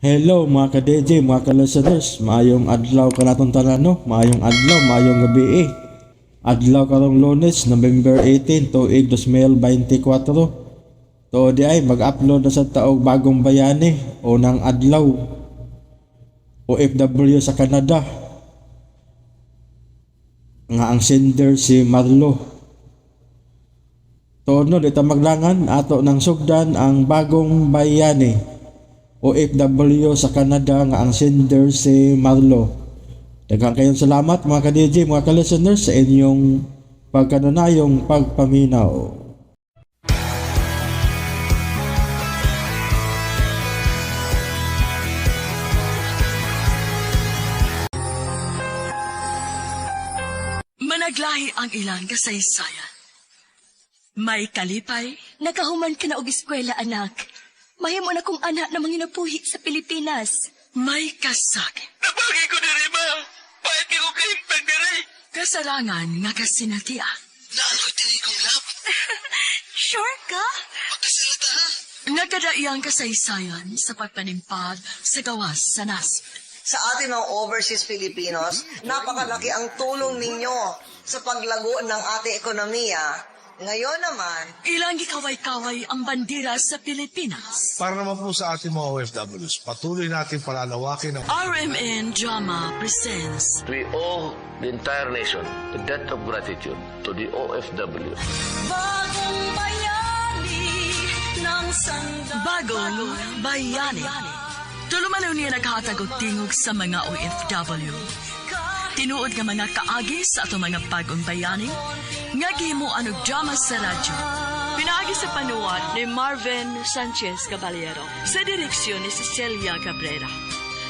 Hello mga ka-DJ, mga ka-listeners, maayong adlaw ka natong tanan, no? Maayong adlaw, maayong gabi eh. Adlaw karong Lunes, November 18, tuig 2024. To di ay mag-upload na sa taog bagong bayani, unang adlaw. OFW sa Canada. Nga ang sender si Marlo. Tono dito maglangan ato ng sugdan ang bagong bayani. OFW sa Canada nga ang sender si Marlo. Daghang kayong salamat mga ka-DJ, mga ka-listeners sa inyong pagkanunayong pagpaminaw. Managlahi ang ilang kasaysayan. May kalipay, Nakahuman ka na og eskwela, anak. Mahimo na kong anak na manginapuhi sa Pilipinas. may kasakit, Nabagi ko diri, ma. Pahit ko kaimpag diri. kasarangan nga kasinatiya. Lalo diri kong lab. Sure ka? Magkasalata ha. Nagkadaiyang kasaysayan sa pagpanimpad sa gawas sa nasib. Sa atin mga overseas Filipinos, napakalaki ang tulong ninyo sa paglago ng ating ekonomiya. Ngayon naman, Ilang gikaway-kaway ang bandera sa Pilipinas. Para naman po sa ating mga OFWs, patuloy natin palalawakin ang RMN Drama presents We owe the entire nation a debt of gratitude to the OFW. Bagong Bayani. Tulumanon niya naghatag og tingog sa mga OFW. Tinuod nga mga kaagi sa ato mga bagong bayani, nga gihimuan og drama sa radyo. Pinaagi sa panuwat ni Marvin Sanchez Caballero, sa direksyon ni Cecilia Cabrera.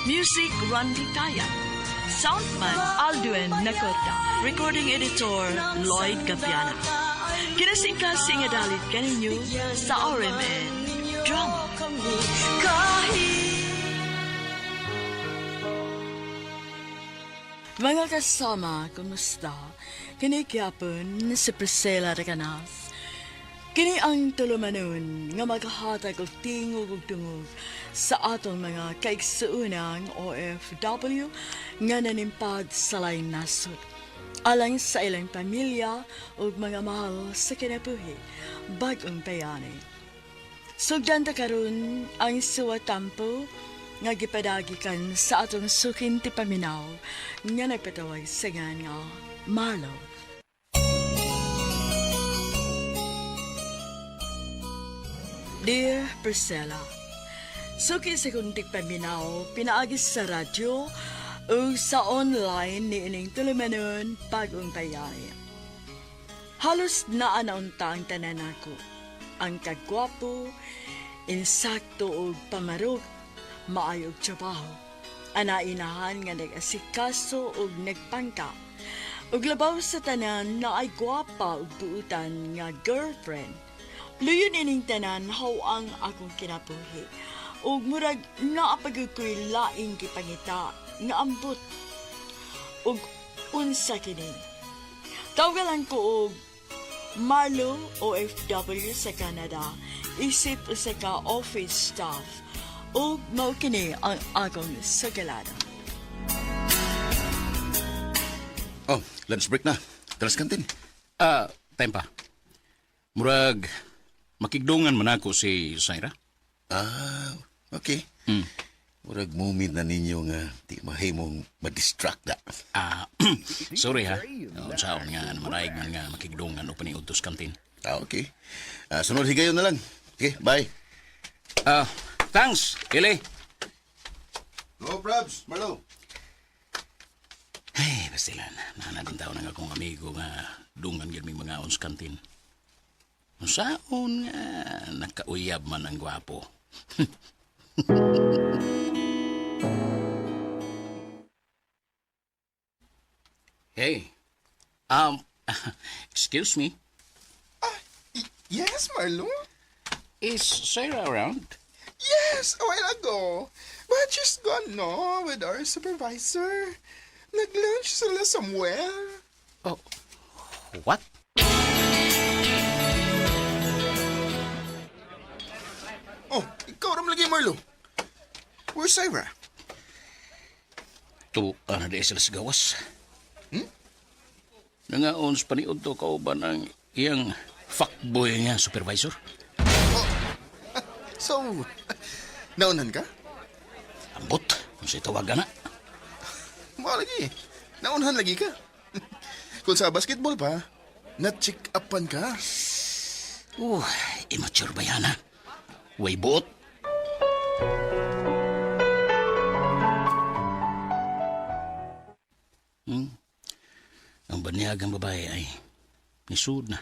Music, Randy Taya. Soundman, Alduen Nacorda. Recording editor, Lloyd Gapiana. Kinasing-kasing nga dalit kaninyo sa RMN Drama. Mga kasama, kumusta? Kini gyapon si Priscilla Recanas. Kini ang tulumanon nga maghahatag og tingog ug tungog sa atong mga kaigsuunang OFW nga nanimpad sa laing nasod. Alang sa ilang pamilya ug mga mahal sa kinabuhi, bagong bayani. Sugdan ta karon ang suwatampo nga gipadagikan sa atong sukin ti paminaw nga nagpatawag sa nga Marlo. Dear Priscilla, suki sa kuntik paminaw pinaagis sa radyo o sa online ni ining tulumanon bagong bayani. Halos naanaunta ang tanan ako. Ang kagwapo, insakto o pamarog, maayog trabaho. Anainahan nga nag-asikaso o nagpangka. Ug labaw sa tanan na ay gwapa ug buutan nga girlfriend. Luyon ining tanan how ang akong kinabuhi. Ug murag naapagod ko'y laing gipangita nga ambot. Ug unsa kini. Tawagan ko og Marlo OFW sa Canada, isip usa ka office staff. O mao kini ang akong sugalada. Oh, lunch break na. Teras kantin. Time pa. Murag, makigdungan man ako si Syra. Okay. Murag moment na ninyo nga di mahimong ma-distract na. Sorry ha. Saon nga, maraig man nga makigdungan o paniutos kantin. Okay. Sunod higayon na lang. Okay, bye. Thanks, Ili. No probs, Marlo. Ay, bastilan. Nanadin tao ng akong amigo nga dungan yun may mga ons kantin. Saon nga, nakauyab man ang gwapo. Hey, excuse me, Yes, Marlo? is Sarah around? Yes, a while ago. But she's gone, no, with our supervisor. Nag-lunch sila somewhere. Oh, what? Oh, ikaw ram lagi, Marlo. Where's Syra? To, ano di sila sa gawas? Nangaon sa paniod to kauban ang iyang fuckboy nga supervisor. So, naunan ka? Ambot, kung sa'y tawagan na. Mga lagi. Naunahan lagi ka. Kung sa basketball pa, na-check upan ka. Immature ba yan ha? Way buot. Ang banyagang babae ay nisud na.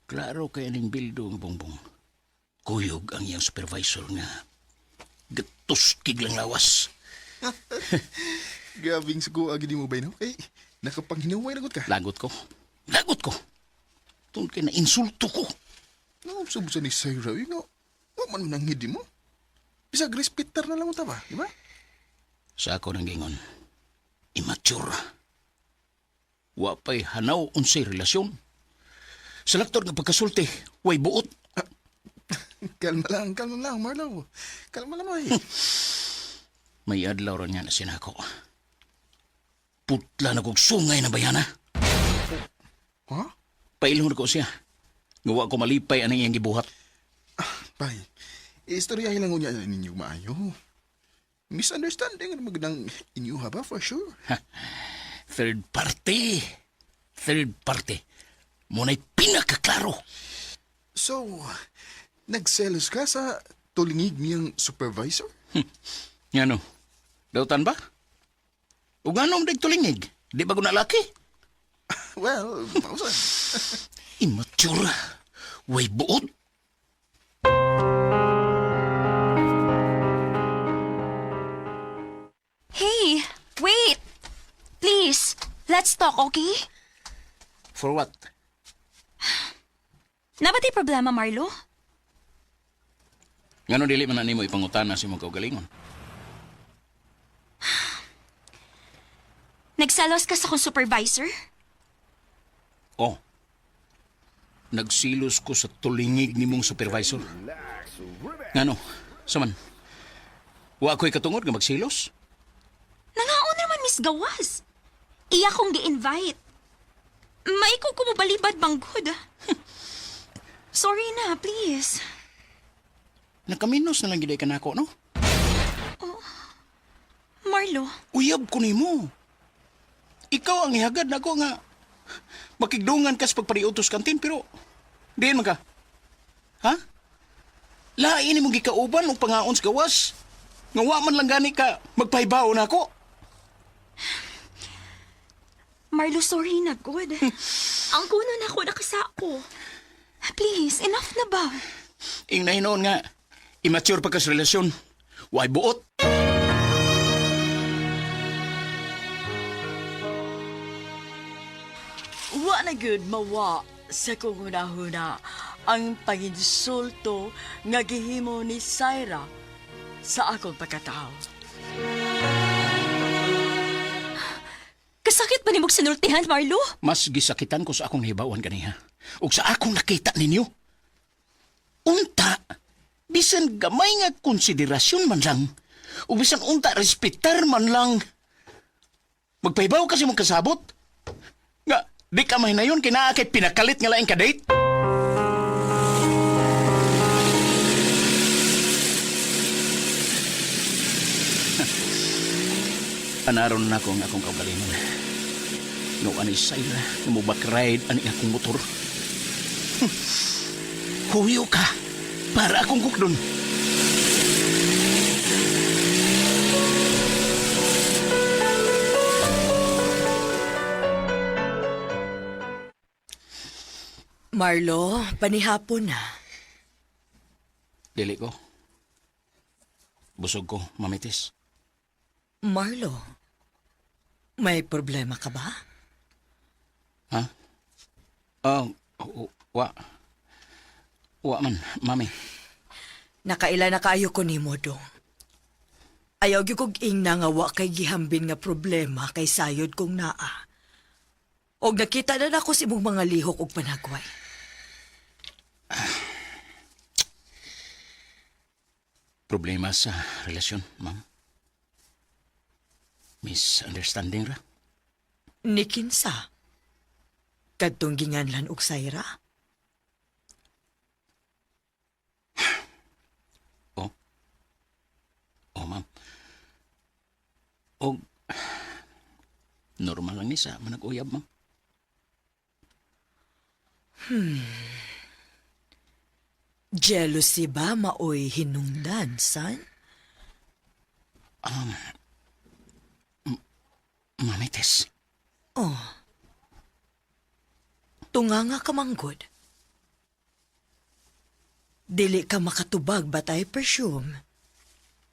Klaro kaya ning bildo ng bongbong. Kuyog ang iyang supervisor nga. Gatuskig lang lawas. Gabing sugo agi di mo ba, no? Kay, nakapanghinaway lagot ka. Lagot ko. Lagot ko. Tungkol kay na insulto ko. Nakapsubusan ni Syra, nga. Huwag man nanghidi mo. Bisag respetar na lang mo ba, di ba? Sa ako nang gingon. Immature. Wapay hanaw unsay relasyon. Sa laktor nga pagkasulti, way buot. Kalma lang, Marlo. Kalma lang, ay. May adlaw ron nga na sinako. Putla na kong sungay na bayana. Ha? Pailhon ko siya. Ngawa ko malipay anang iyang gibuhat. Bay, istoryahin lang niya ninyo maayo. Misunderstanding ang magandang inyo ha ba, for sure? Third party. Third party. Muna'y pinakaklaro. So, nagselos ka sa tulingig niyang supervisor? Ngano? Dautan ba? O ganom tulingig? Di ba ko nalaki? Well, pausan. Immature. Way buot. Hey, wait! Please, let's talk, okay? For what? Nabatay problema, Marlo? Ngano dili man na nimo ipangutana si mong kaugalingon? Nagsalos ka sa kong supervisor? Oh. Nagsilos ko sa tulingig ni mong supervisor. Ngano? Saman? Wa ko'y katungod nga magsilos? Nangaon naman, Miss Gawas. Iya kong gi-invite. May ko kumubalibad bang good. Sorry na, please. Nakaminos na lang giday ka nako, no? Marlo, Uyab ko nimo. Ikaw ang ihagad nako nga makigdungan ka sa pagpariutos kantin pero diin man ka. Ha? Lain ni mong gikauban og pangaon sa gawas. Nga wa man lang gani ka magpahibaw na ako. Marlo, sorry na, good. Ang kuno na ako nakasako. Please, enough na ba? Ing nahinoon nga, immature pa ka sa relasyon. Way buot. Wa na good mawa sa kung huna ang panginsulto nga gihimo ni Syra sa akong pagkatao. Kasakit ba ni mong sinultihan, Marlo? Mas gisakitan ko sa akong hibawan ganiha. Ug sa akong nakita ninyo. Unta, bisan gamay nga konsiderasyon man lang. O bisan unta respetar man lang. Magpahibaw kasi mong kasabot. Nga, di ka mahinayon kinaakit pinakalit nga laing ka-date. Anaron na ko ang akong kaugalingon. No ani Syra, namubak-ride ani akong motor. Huyo ka para akong kukdon. Marlo, panihapon na. Dili ko. Busog ko, mamitis. Marlo, may problema ka ba? Ha? Wa. Wa man, mami. Nakaila na kayo ko ni Modo. Ayaw gyud kog ingna nga wa kay gihambin nga problema kay sayod kong naa. Og nakita na nako si imong mga lihok og panagway. problema sa relasyon, ma'am? Misunderstanding ra? Ni kinsa? Kadtong ginganlan og Sayra? Oh, ma'am. O, normal lang ni sa manag-uyab, ma'am. Jealousy ba maoy hinungdan, son? Mamites. Tunganga ka manggod. Dili ka makatubag but I presume.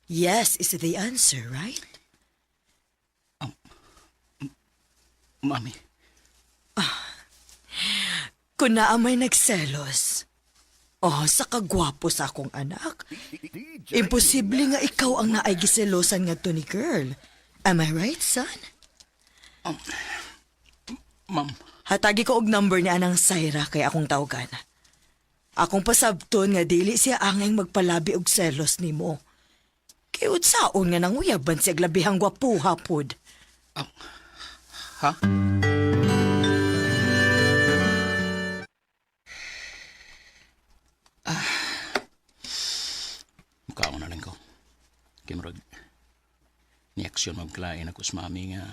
Yes is the answer, right? Mami, Kung naamay nagselos, sa kagwapo sa akong anak, imposible nga ikaw ang naay giselosan ngadto ni girl. Am I right, son? ma'am, Hatagi ko og number ni anang Sayra kay akong tawgan. Akong pasabton nga dili siya angay magpalabi og selos nimo. Kay unsaon nga nanguyaban siya glabihang gwapuha pod. ha? Mukhaon na lang ko. Kimrod, ni-aksyon magklain ako sa mami nga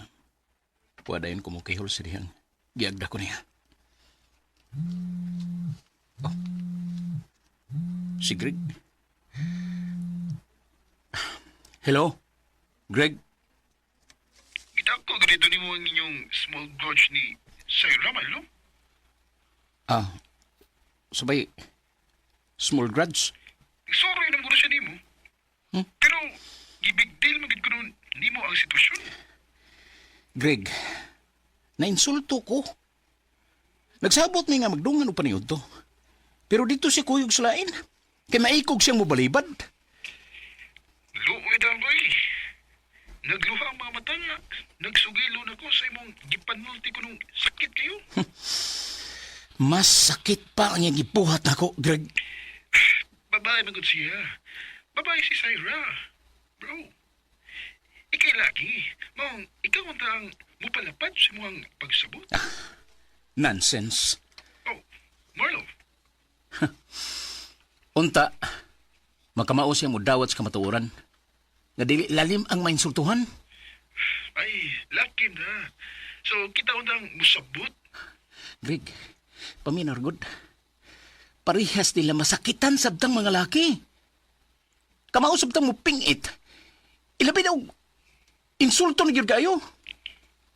wadayon ko mo kihol sa dihang giagda ko niya. Oh. Si Greg. Hello? Greg? Gidako ganito ni mo ang inyong small grudge ni Sayra, Marlo? Sabay, small grudge? Sorry nang guro siya nimo. Pero, gibig deal magid ko nun nimo ang sitwasyon. Greg, nainsulto ko. Nagsabot mi nga magdungan o paniod to. Pero dito si Kuyog sulain. Kaya maikog siyang mobalibad. Luoy daw boy. Nagluha ang mga mata nga. Nagsugilo na ko sa imong gipanulti ko nung sakit kayo. Mas sakit pa ang iyang gipuhat ako, Greg. Babae magod siya. Babae si Sayra. Bro. Ikay lagi. Mong, ikaw ang taang mupalapad sa mga pagsabot. Nonsense. Oh, Marlo. Unta, makamao siya mo dawat sa kamatuoran. Nga dili lalim ang mainsultuhan. Ay, lakim na. So, kita undang musabot. Greg, paminargod. Parihas nila masakitan sabtang mga laki. Kamao sabtang mo pingit. Ilabi daw, insulto na gyud kayo.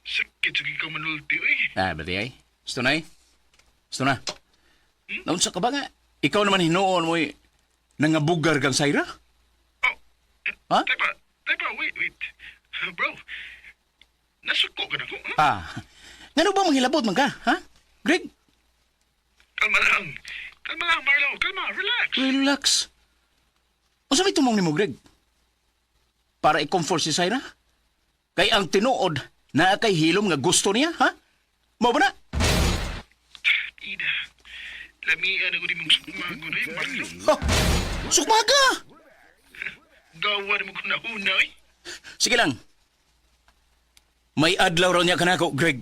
Sakit sa ka manulti, oy. Bati ay. Gusto na eh. Gusto na. Naunsa ka ba nga? Ikaw naman hinoon mo nangabugar kang Sayra? Oh, Ha? Taipa, wait. Bro, nasuko ka na ko, ha? Ngano ba manghilabot man ka, ha? Greg, Kalma lang, Marlo. Kalma, relax. relax. O sabi tumong ni mo, Greg? Para i-comfort si Sayra? Kay ang tinuod na kay hilom nga gusto niya, ha? Mo ba na? Ida, lamian ako di mong sumago na yung Marlo. Sukmaga! Gawa na mo ko na hunay. Sige lang. May adlaw raw niya ka na ako, Greg.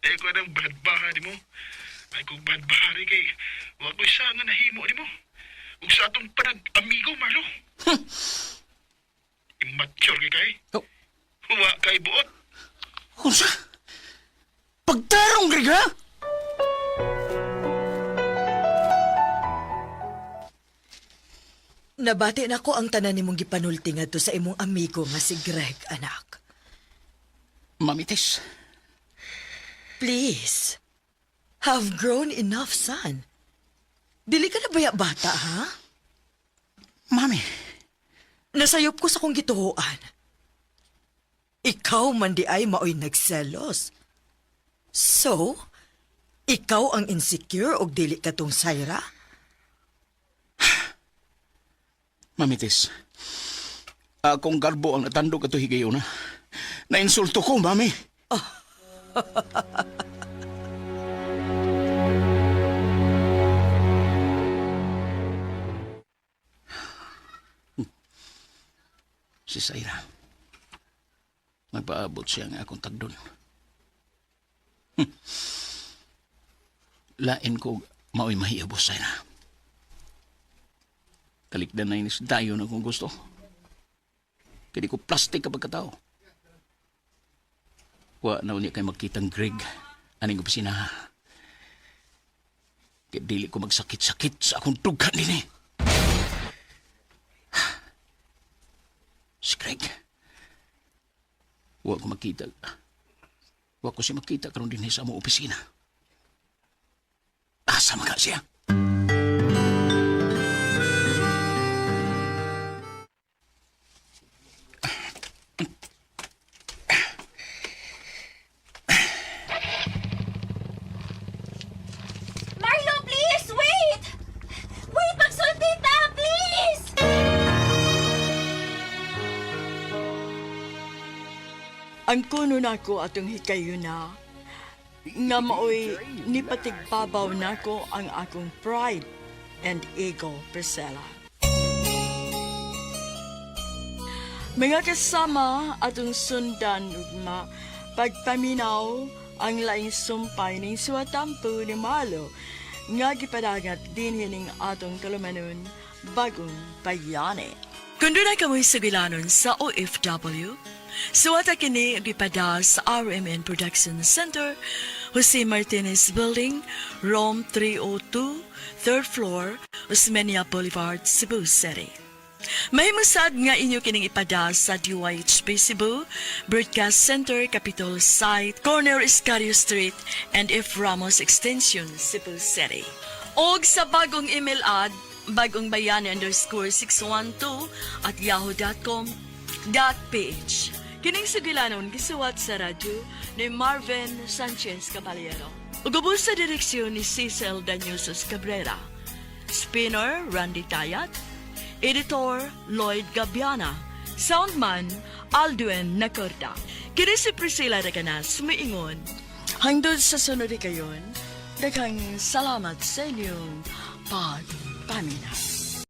Eh, ko anong badbaha di mo. Ay, kung badbahari kay, wag ko isa nga nahimo di mo. Ug sa atong panag-amigo, Marlo. Immature kay kay. Oh, Huwa kay buot. unsa? Pagtarong, Greg, ha? Nabati na ko ang tanan nimong gipanulti ngadto sa imong amigo nga si Greg, anak. Mamitis. Please, have grown enough, son. Dili ka na baya bata, ha? Mami, Nasayop ko sa kong gituhuan. Ikaw man di ay maoy nagselos. So, ikaw ang insecure og dili katong Sayra? Mamitis. Akong garbo ang natandog ato higayon na. Nainsulto ko, mami. Si Saira. Magpaabot siya nga akong tagdon. Lain ko mao'y mahiabos, Saira. Talikdan na inis dayo na kung gusto. Kaya di ko plastic kapag katao. Wa na ulit kay magkitang Greg. Aning opisina. Kaya dili ko magsakit-sakit sa akong tugan din eh. Si Greg. Wa ko makita. Wa ko siya makita karon din sa among opisina. Asa mga siya? Marlo, please! Wait! Wait, magsulti ta! Please! Ang kuno nako atong hikayo na, nga maoy nipatigbabaw nako ang akong pride and ego, Priscilla. Mga kasama atong sundan ugma pagpaminaw ang laing sumpay ning suwatampo ni Marlo nga gipadagat din hining atong kalumanon bagong bayani. Kung doon ay kamoy sugilanon sa OFW, suwata kini gipada sa RMN Production Center, Jose Martinez Building, Rome 302, 3rd floor, Osmeña Boulevard, Cebu City. Mahimusad nga inyo kining ipada sa DYHP Cebu, Broadcast Center, Capitol Site, Corner Iscario Street, and F. Ramos Extension, Cebu City. Og sa bagong email ad, bagongbayani_612@yahoo.com.ph. Kining sugilanon gisuwat sa radyo ni Marvin Sanchez Caballero. Ugubos sa direksyon ni Cecil Daniusos Cabrera. Spinner Randy Tayat. Editor Lloyd Gabiana. Soundman Aldwin Nacorda. Kini si Priscilla Raganas miingon. Hangtod sa sunod kayon, daghang salamat sa inyong pagpaminaw.